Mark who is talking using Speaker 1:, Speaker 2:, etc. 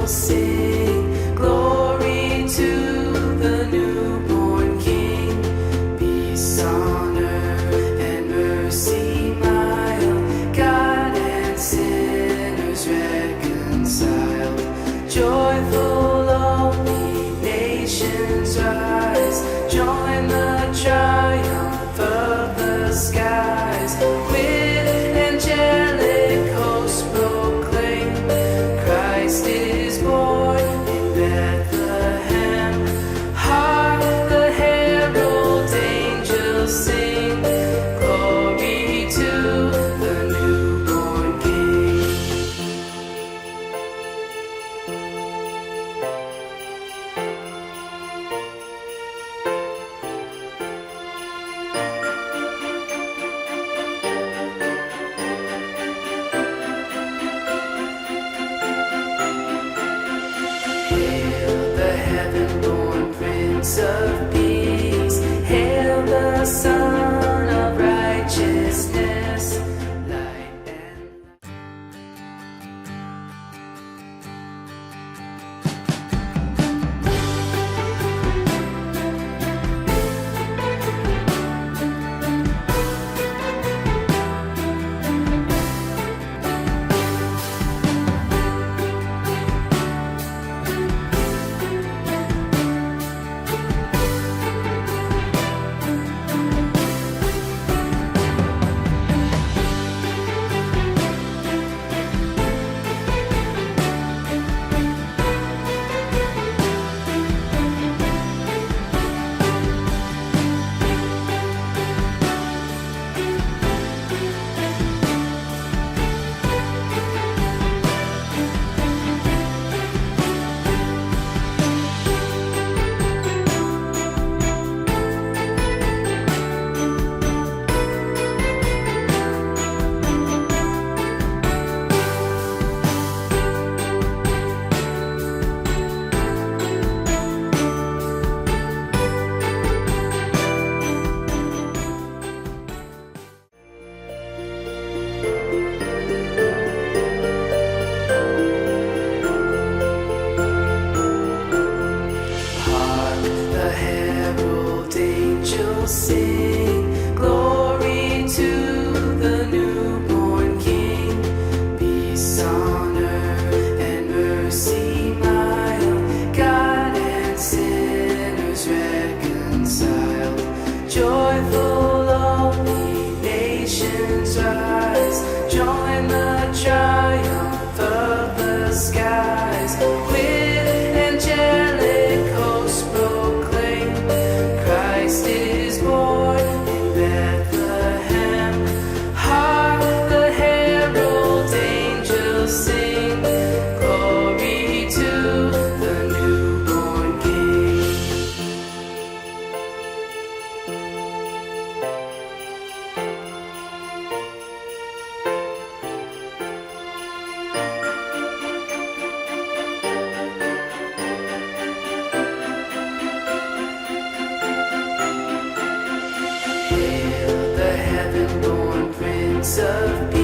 Speaker 1: sing glory to the newborn King. Peace on earth and mercy mild, God and sinners reconciled. Joyful all ye nations rise, join the triumph of the skies. With angelic hosts proclaim, Christ is born in Bethlehem. Hark the herald angels sing, glory to the newborn King. Hail the heaven-born Prince of Peace, hail the Son of Righteousness, light and sing glory to the newborn King. Peace on earth and mercy mild, God and sinners reconciled. Joyful all ye nations rise, join the triumph of the skies. With angelic hosts proclaim, Christ is born in Bethlehem. Hark the herald angels sing, glory to the newborn King. Hail the heaven-born Prince of Peace,